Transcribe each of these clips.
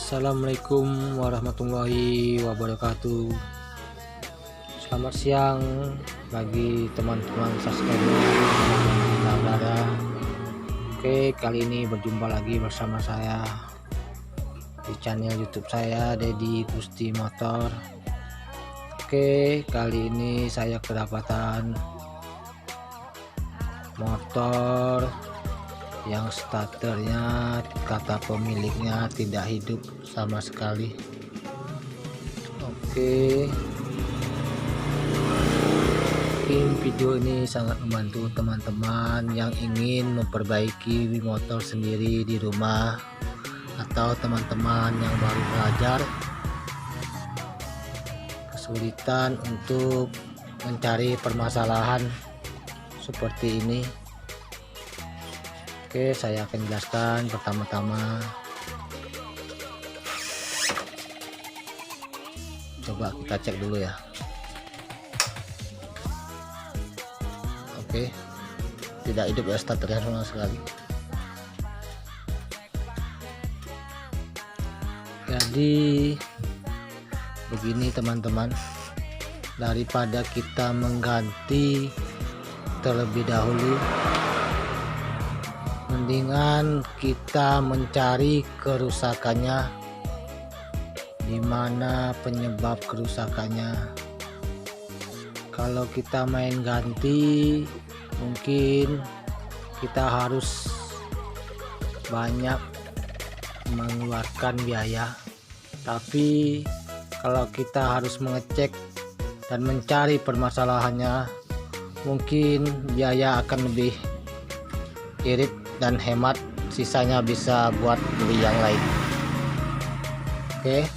Assalamualaikum warahmatullahi wabarakatuh. Selamat siang bagi teman-teman subscriber saudara. Oke, kali ini berjumpa lagi bersama saya di channel YouTube saya, Deddy Gusti Motor. Oke, kali ini saya kedapatan motor yang starternya kata pemiliknya tidak hidup sama sekali. Oke, mungkin video ini sangat membantu teman-teman yang ingin memperbaiki motor sendiri di rumah, atau teman-teman yang baru belajar kesulitan untuk mencari permasalahan seperti ini. Oke, saya akan jelaskan. Pertama-tama coba kita cek dulu ya. Oke, tidak hidup ya starternya sama sekali. Jadi begini teman-teman, daripada kita mengganti terlebih dahulu, mendingan kita mencari kerusakannya, di mana penyebab kerusakannya. Kalau kita main ganti, mungkin kita harus banyak mengeluarkan biaya, tapi kalau kita harus mengecek dan mencari permasalahannya, mungkin biaya akan lebih irit dan hemat, sisanya bisa buat beli yang lain. Oke,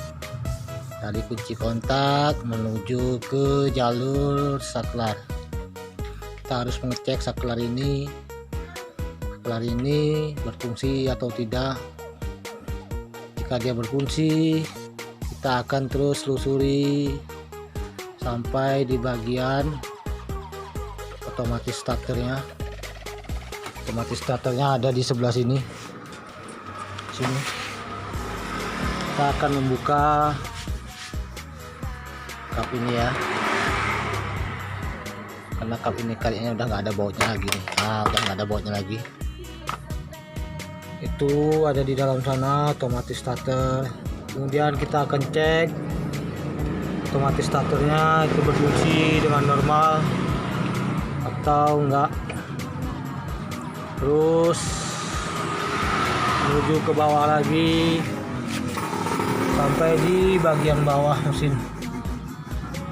dari kunci kontak menuju ke jalur saklar, kita harus mengecek saklar ini berfungsi atau tidak. Jika dia berfungsi, kita akan terus telusuri sampai di bagian otomatis starternya. Otomatis starternya ada di sebelah sini. Kita akan membuka kap ini ya, karena kap ini kayaknya udah nggak ada bautnya lagi nih. Udah nggak ada bautnya lagi. Itu ada di dalam sana otomatis starter. Kemudian kita akan cek otomatis starternya itu berfungsi dengan normal atau enggak. Terus menuju ke bawah lagi sampai di bagian bawah mesin.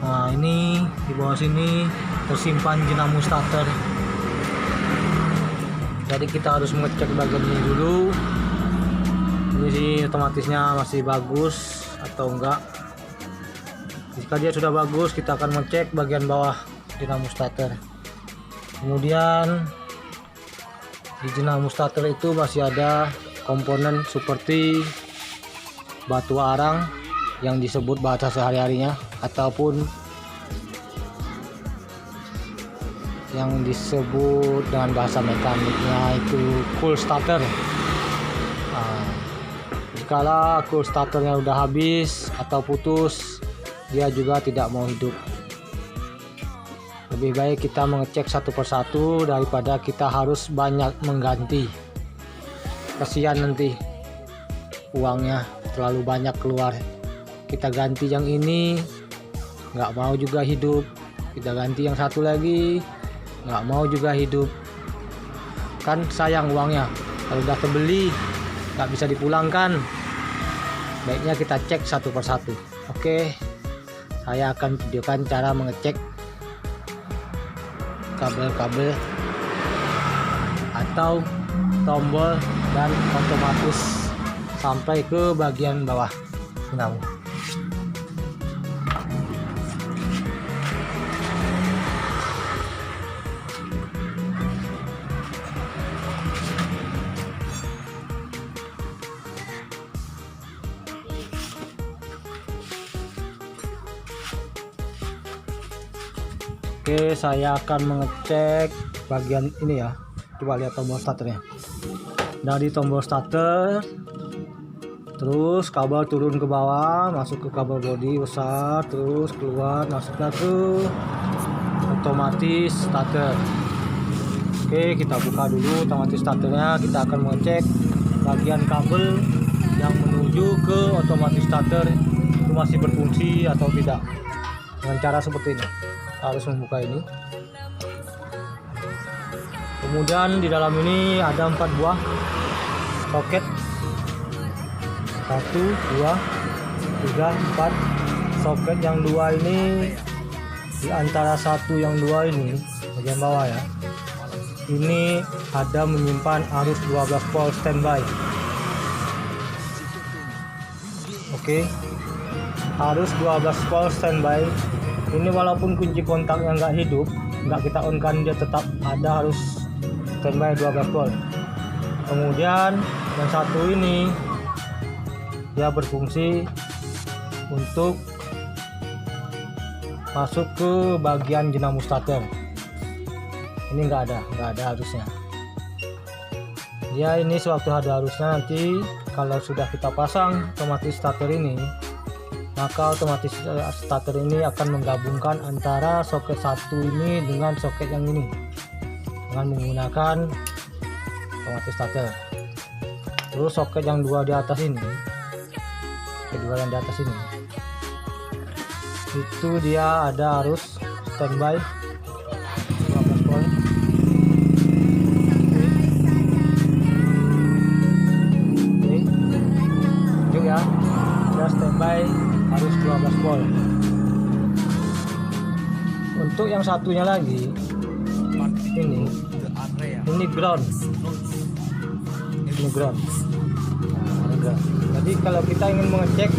Nah, ini di bawah sini tersimpan dinamo starter. Jadi kita harus mengecek bagian ini dulu. Ini sih otomatisnya masih bagus atau enggak. Jika dia sudah bagus, kita akan mengecek bagian bawah dinamo starter. Kemudian di dinamo starter itu masih ada komponen seperti batu arang yang disebut bahasa sehari-harinya, ataupun yang disebut dengan bahasa mekaniknya itu cool starter. Jikalau cool starternya udah habis atau putus, dia juga tidak mau hidup. Lebih baik kita mengecek satu persatu daripada kita harus banyak mengganti. Kasihan nanti uangnya terlalu banyak keluar. Kita ganti yang ini nggak mau juga hidup, kita ganti yang satu lagi nggak mau juga hidup, kan sayang uangnya. Kalau udah terbeli nggak bisa dipulangkan. Baiknya kita cek satu persatu. Oke, saya akan videokan cara mengecek kabel-kabel atau tombol dan otomatis sampai ke bagian bawah dinamo. Oke, saya akan mengecek bagian ini ya. Coba lihat tombol starternya. Dari tombol starter terus kabel turun ke bawah, masuk ke kabel bodi besar, terus keluar, masuknya ke otomatis starter. Oke, kita buka dulu otomatis starternya. Kita akan mengecek bagian kabel yang menuju ke otomatis starter itu masih berfungsi atau tidak. Dengan cara seperti ini, harus membuka ini. Kemudian di dalam ini ada 4 buah soket, 1, 2, 3, 4 soket. Yang 2 ini di antara 1 yang 2 ini bagian bawah ya, ini ada menyimpan arus 12 volt standby. Oke, arus 12 volt standby ini walaupun kunci kontaknya nggak hidup, nggak kita on kan, dia tetap ada arus standby 12 volt. Kemudian yang satu ini dia berfungsi untuk masuk ke bagian dinamo starter. Ini nggak ada arusnya. Ya, ini sewaktu ada arusnya, nanti kalau sudah kita pasang otomatis starter ini, maka otomatis starter ini akan menggabungkan antara soket satu ini dengan soket yang ini dengan menggunakan otomatis starter. Terus soket yang 2 di atas ini, kedua yang di atas ini, itu dia ada arus standby 12 volt. Oke, itu ya, ada standby arus 12 volt. Untuk yang satunya lagi ini ground, ini ground. Jadi kalau kita ingin mengecek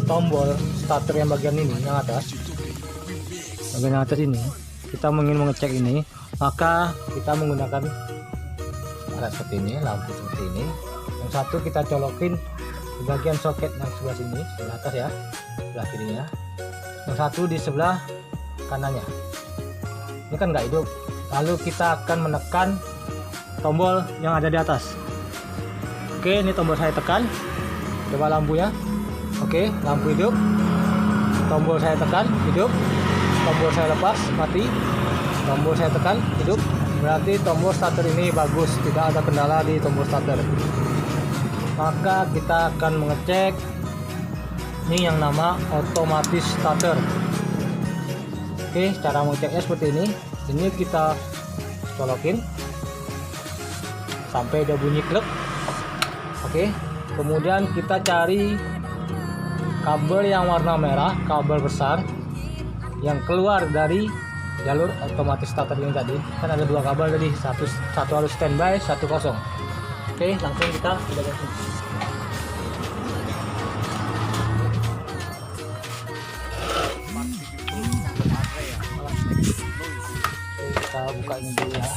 tombol starter yang bagian ini, yang atas, bagian atas ini, kita ingin mengecek ini, maka kita menggunakan alat seperti ini, lampu seperti ini. Yang satu kita colokin di bagian soket yang sebelah sini, sebelah atas ya, sebelah kirinya. Yang satu di sebelah kanannya. Ini kan nggak hidup. Lalu kita akan menekan tombol yang ada di atas. Oke, ini tombol saya tekan. Coba lampunya. Oke, lampu hidup. Tombol saya tekan, hidup. Tombol saya lepas, mati. Tombol saya tekan, hidup. Berarti tombol starter ini bagus, tidak ada kendala di tombol starter. Maka kita akan mengecek ini yang nama otomatis starter. Oke, cara mengeceknya seperti ini. Ini kita colokin sampai ada bunyi klek. Oke, kemudian kita cari kabel yang warna merah, kabel besar yang keluar dari jalur otomatis starter ini tadi. Kan ada 2 kabel tadi, satu harus standby, satu kosong. Oke, langsung kita langsung. Kita buka ini dulu ya.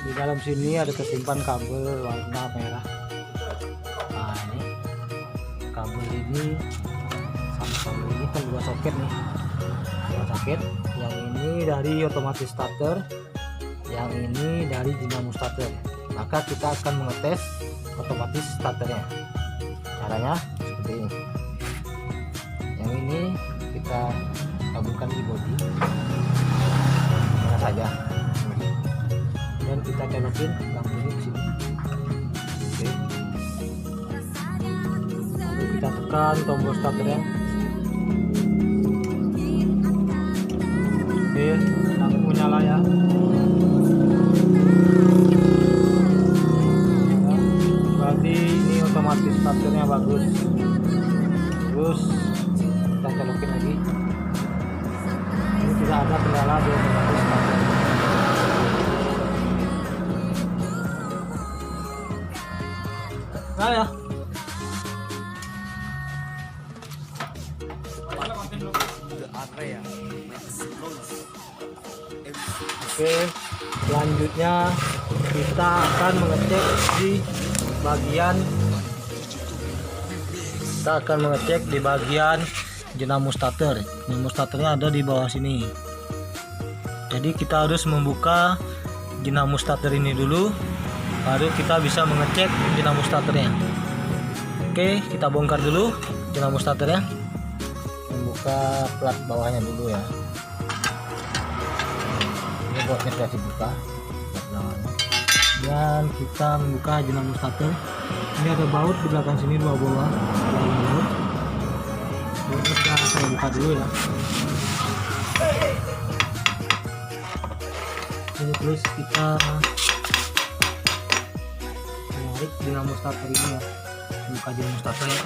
Di dalam sini ada tersimpan kabel warna merah. Nah, ini kabel ini sama kabel ini kan 2 soket nih, 2 soket. Yang ini dari otomatis starter, yang ini dari dinamo starter. Maka kita akan mengetes otomatis starternya. Caranya seperti ini. Yang ini kita gabungkan di bodi mana saja, dan kita colokin lampunya ke sini. Oke. Lalu kita tekan tombol starternya. Oke, lampu nyala ya. Berarti ini otomatis starternya bagus. Terus kita colokin lagi. Ini tidak ada kendala di otomatis starter. Nah ya. Oke, selanjutnya kita akan mengecek di bagian dinamo starter. Dinamo starternya ada di bawah sini. Jadi kita harus membuka dinamo starter ini dulu, baru kita bisa mengecek dinamo starternya. Oke, kita bongkar dulu dinamo starternya. Membuka plat bawahnya dulu ya. Ini boardnya sudah dibuka, dan kita membuka dinamo starter. Ini ada baut di belakang sini, 2 bola. Bautnya saya buka dulu ya. Ini terus kita menarik dinamo starter ini ya. Buka dinamo starter ya.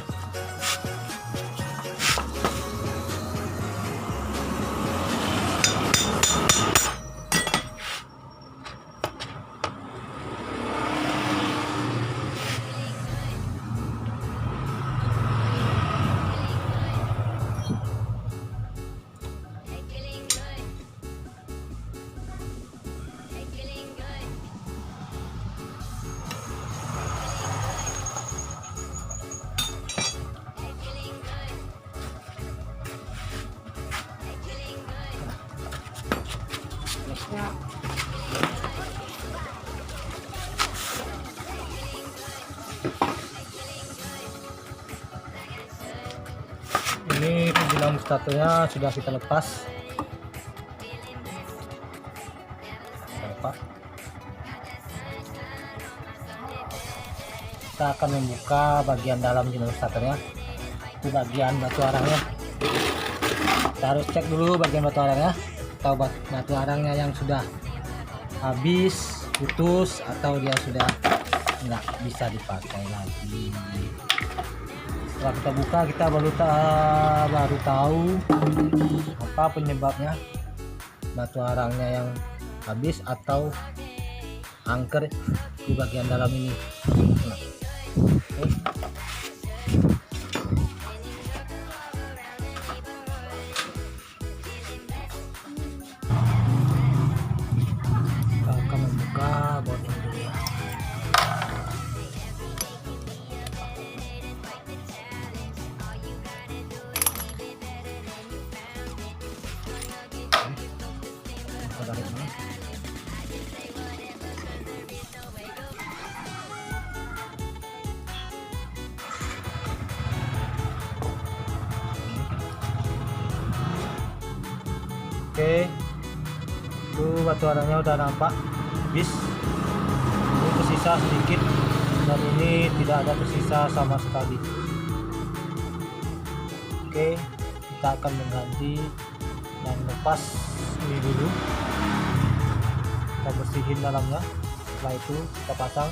Ini dinamo starternya sudah kita lepas. Kita akan membuka bagian dalam dinamo starternya. Itu bagian batu arangnya. Kita harus cek dulu bagian batu arangnya, atau batu arangnya yang sudah habis, putus, atau dia sudah nggak bisa dipakai lagi. Setelah kita buka, kita baru tahu apa penyebabnya, batu arangnya yang habis atau angker di bagian dalam ini. Oke. Kita akan membuka bautnya dulu ya. Oke, itu batu arangnya udah nampak habis. Ini tersisa sedikit, dan ini tidak ada tersisa sama sekali. Oke, kita akan mengganti dan lepas ini dulu. Kita bersihin dalamnya. Setelah itu kita pasang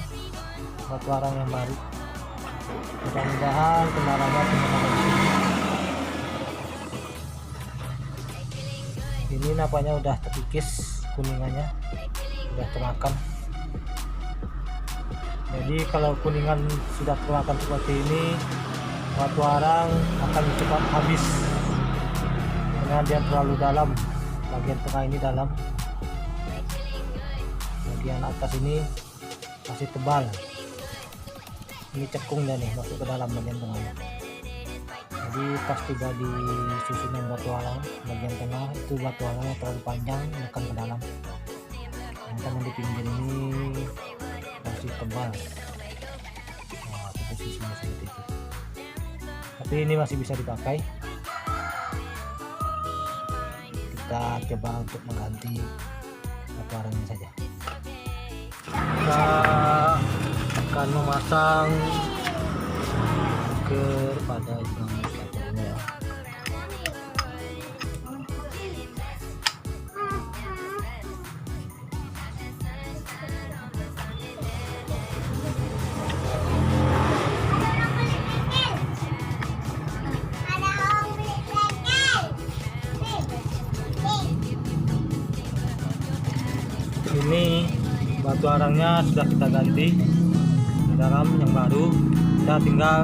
batu arang yang baru. Mudah-mudahan kendalanya cuma ada di sini. Ini nampaknya udah terkikis kuningannya, udah termakan. Jadi kalau kuningan sudah termakan seperti ini, batu arang akan cepat habis karena dia terlalu dalam. Bagian tengah ini dalam, bagian atas ini masih tebal. Ini cekungnya nih, masuk ke dalam bagian tengahnya. Jadi pas tiba di susunan batu arang bagian tengah, itu batu arangnya terlalu panjang menekan ke dalam. Teman di pinggir ini masih tebal. Nah, itu sisinya seperti itu. Tapi ini masih bisa dipakai. Kita coba untuk mengganti batu arangnya saja. Kita akan memasang kepada dinamo starternya. Ini batu arangnya sudah kita ganti di dalam yang baru. Kita tinggal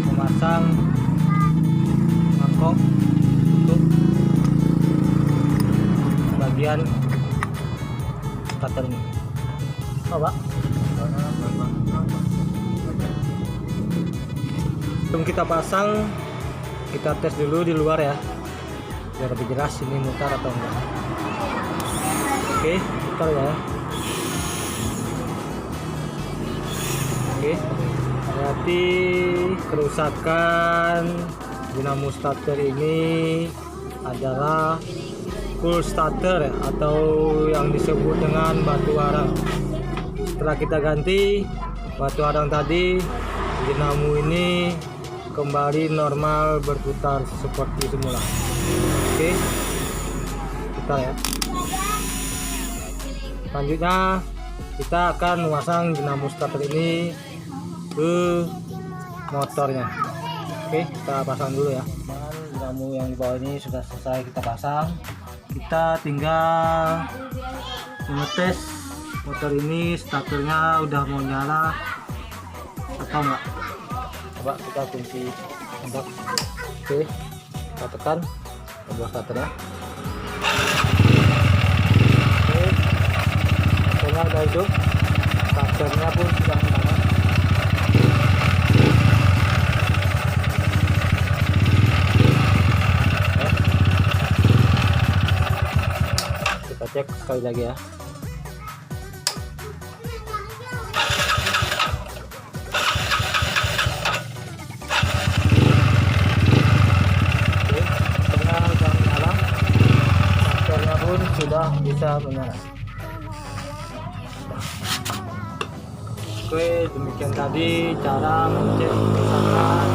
memasang mangkok untuk bagian starter ini. Coba. Sebelum kita pasang, kita tes dulu di luar ya, biar lebih jelas ini mutar atau enggak. Oke, mutar ya. Oke, berarti kerusakan dinamo starter ini adalah full starter atau yang disebut dengan batu arang. Setelah kita ganti batu arang tadi, dinamo ini kembali normal berputar seperti semula. Oke, putar ya. Selanjutnya kita akan memasang dinamo starter ini ke motornya. Oke, kita pasang dulu ya. Dinamo yang di bawah ini sudah selesai kita pasang. Kita tinggal mengetes motor ini starternya udah mau nyala atau enggak. Coba kita kunci untuk. Oke, kita tekan tombol starternya. Oke, motornya udah hidup, starternya pun sudah nyala. Kita cek sekali lagi ya. Sudah bisa menyala. Oke, demikian tadi cara mengecek kerusakan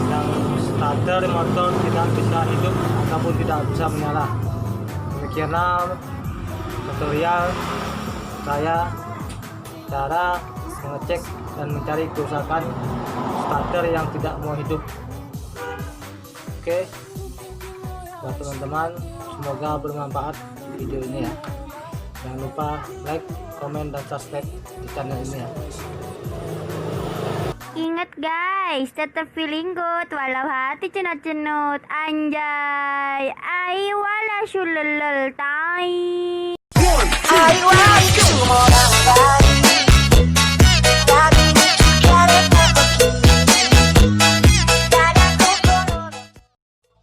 yang starter motor tidak bisa hidup ataupun tidak bisa menyala. Demikianlah tutorial saya cara mengecek dan mencari kerusakan starter yang tidak mau hidup. Oke, buat teman-teman, semoga bermanfaat video ini ya. Jangan lupa like, komen, dan subscribe di channel ini ya. Ingat guys, tetap feeling good walau hati cenut-cenut. Anjay, I wala shululul tai. I want to more